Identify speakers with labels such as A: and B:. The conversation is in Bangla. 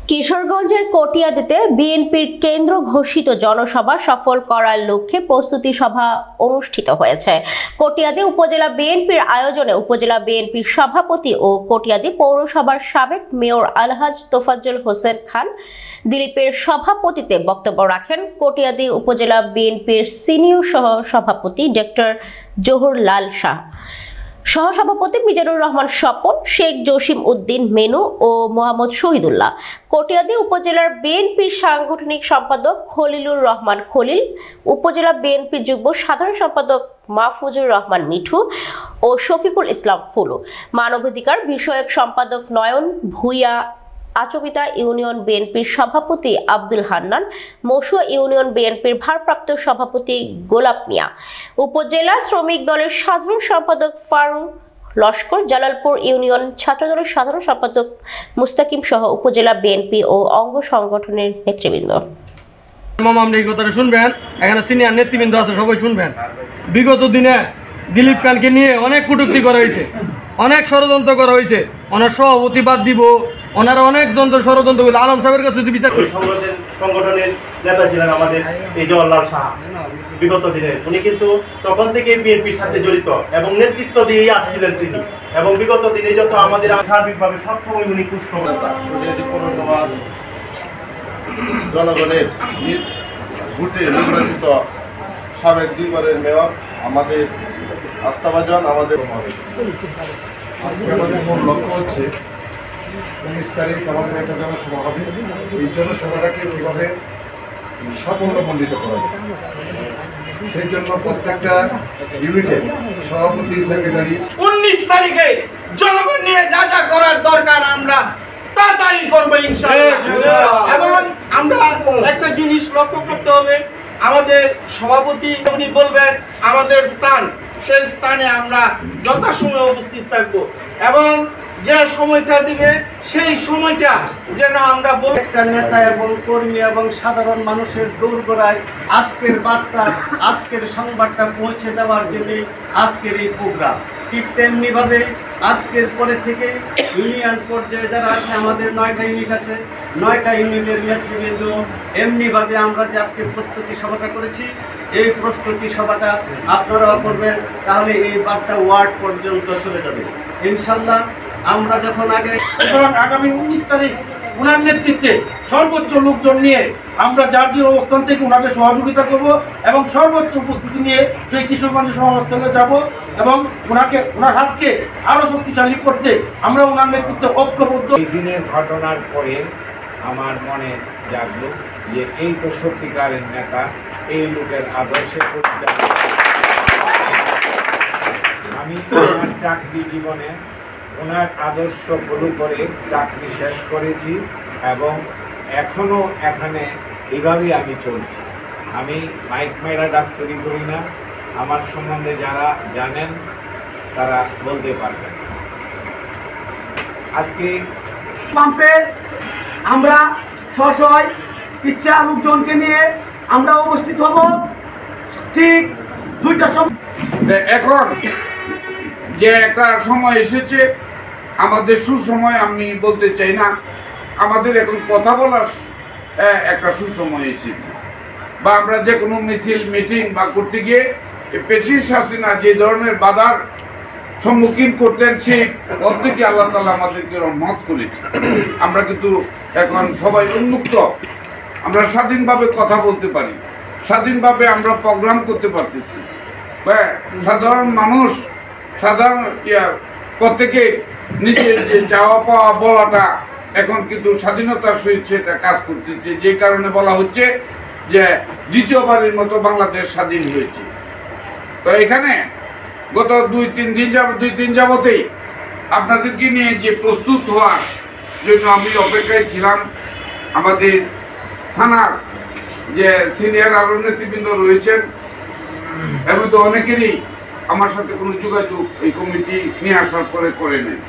A: কিশোরগঞ্জের কটিয়াদীতে বিএনপির কেন্দ্র ঘোষিত জনসভা সফল করার লক্ষ্যে প্রস্তুতি সভা অনুষ্ঠিত হয়েছে। কটিয়াদী উপজেলা বিএনপির আয়োজনে উপজেলা বিএনপির সভাপতি ও কটিয়াদী পৌরসভার সাবেক মেয়র আলহাজ তোফাজ্জল হোসেন খান দিলীপের সভাপতিত্বে বক্তব্য রাখেন কটিয়াদী উপজেলা বিএনপির সিনিয়র সহ সভাপতি ডক্টর জহুর লাল শাহ, সহসভাপতি মিজানুর রহমান স্বপন, শেখ জসিম উদ্দিন মেনু ও মোহাম্মদ শহীদুল্লাহ, কটিয়াদী উপজেলার বিএনপির সাংগঠনিক সম্পাদক খলিলুর রহমান খলিল, উপজেলা বিএনপির যুগ্ম সাধারণ সম্পাদক মাহফুজুর রহমান মিঠু ও শফিকুল ইসলাম ফুলু, মানবাধিকার বিষয়ক সম্পাদক নয়ন ভূঁইয়া, আচমিতা ইউনিয়ন বিএনপির সভাপতি আব্দুল হান্নান, মশুয়া ইউনিয়ন বিএনপির ভারপ্রাপ্ত সভাপতি গোলাপ মিয়া, উপজেলা শ্রমিক দলের সাধারণ সম্পাদক ফারুক লস্কর, জালালপুর ইউনিয়ন ছাত্রদলের সাধারণ সম্পাদক মুস্তাকিম সহ উপজেলা বিএনপি ও অঙ্গ সংগঠনের নেতৃবৃন্দ।
B: কথাটা শুনবেন, এখানে সিনিয়র নেতৃবৃন্দ আছে, সবাই শুনবেন। বিগত দিনে দিলীপ খানকে নিয়ে অনেক কটূক্তি করা হয়েছে, অনেক ষড়যন্ত্র করা হয়েছে। ওনার সভাপতি বাদ দিব, ওনারা অনেক ষড়যন্ত্র করলে আলম সাহেবের কাছে যদি বিচার
C: সংগঠনের নেতা ছিলেন আমাদের এই জওয়াহরলাল শাহ। বিগত দিনে উনি কিন্তু তখন থেকে বিএনপির সাথে জড়িত এবং নেতৃত্ব দিয়েই আসছিলেন তিনি, এবং বিগত দিনে যত আমাদের সার্বিকভাবে সবসময় উনি পুষ্ট
D: পৌরসভার জনগণের ভোটে নির্বাচিত সাবেক দুইবারের মেয়র আমাদের আস্থাভাজন আমাদের
E: আজকে আমাদের মূল লক্ষ্য হচ্ছে 19 তারিখ আমাদের একটা জনসভা হবে। এই জনসভাটাকে কীভাবে সাফল্যমণ্ডিত করা যায়, সেই জন্য প্রত্যেকটা ইউনিটের সভাপতি সেক্রেটারি
F: 19 তারিখে জনগণ নিয়ে যা যা করার দরকার আমরা তাই করবো ইনশাআল্লাহ। এবং আমরা একটা জিনিস লক্ষ্য করতে হবে, আমাদের সভাপতি উনি বলবেন আমাদের স্থান, সেই স্থানে আমরা যথাসময়ে উপস্থিত থাকব এবং যে সময়টা দিবে সেই সময়টা যেন আমরা একটা নেতা এবং কর্মী এবং সাধারণ মানুষের দোরগোড়ায় আজকের বার্তা, আজকের সংবাদটা পৌঁছে দেওয়ার জন্য আজকের এই প্রোগ্রাম। ঠিক তেমনিভাবে আজকের পরে থেকে ইউনিয়ন পর্যায়ে যারা আছে, আমাদের 9টা ইউনিট আছে, 9টা ইউনিটের নেতৃবৃন্দ এমনিভাবে আমরা যে আজকে প্রস্তুতি সভাটা করেছি, এই প্রস্তুতি সভাটা আপনারাও করবেন, তাহলে এই বার্তা ওয়ার্ড পর্যন্ত চলে যাবে ইনশাল্লাহ। আমরা যখন
B: আগামী 19 তারিখ ওনার নেতৃত্বে সর্বোচ্চ লোকজন নিয়ে আমরা যার যে অবস্থান থেকে ওনাকে সহযোগিতা করব এবং সর্বোচ্চ উপস্থিতি নিয়ে সেই কিশোরগঞ্জের সমাবেশস্থলে যাব এবং ওনার হাতকে আরও শক্তিশালী করতে আমরা ওনার নেতৃত্বে ঐক্যবদ্ধ।
G: এই দিনের ঘটনার পরে আমার মনে জাগলো যে এই তো সত্যিকারের নেতা, এই লোকের আদর্শে পরিচালিত। আমি আমার চাকরি জীবনে ওনার আদর্শ ফলো করে চাকরি শেষ করেছি এবং এখনও এখানে এইভাবেই আমি চলছি। আমি মাইক মাইরা ডাক্তারি করি না, আমার সম্বন্ধে যারা জানেন তারা বলতে পারবেন। আজকে
F: পাম্পে আমরা স্ব ইচ্ছা লোকজনকে নিয়ে আমরা উপস্থিত হব ঠিক 2টার সময়।
H: এখন যে একটা সময় এসেছে আমাদের সুসময়, আমি বলতে চাই না, আমাদের এখন কথা বলার একটা সুসময় এসেছে। বা আমরা যে কোনো মিছিল মিটিং বা করতে গিয়ে পেশির শাসিনা যে ধরনের বাধার সম্মুখীন করতেন, সেই পথ থেকে আল্লাহ তাআলা আমাদেরকে রহমত করেছে। আমরা কিন্তু এখন সবাই উন্মুক্ত, আমরা স্বাধীনভাবে কথা বলতে পারি, স্বাধীনভাবে আমরা প্রোগ্রাম করতে পারতেছি। সাধারণ মানুষ, সাধারণ প্রত্যেকে নিজের যে চাওয়া পাওয়া বলাটা এখন কিন্তু স্বাধীনতার সহিত সেটা কাজ করতেছে, যে কারণে বলা হচ্ছে যে দ্বিতীয়বারের মতো বাংলাদেশ স্বাধীন হয়েছে। তো এখানে গত 2-3 দিন যাবতেই আপনাদেরকে নিয়ে যে প্রস্তুত হওয়ার জন্য আমি অপেক্ষায় ছিলাম। আমাদের থানার যে সিনিয়র আরো নেতৃবৃন্দ রয়েছেন, এর মধ্যে অনেকেরই আমার সাথে কোনো যোগাযোগ এই কমিটি নিয়ে আসার পরে করে নেয়।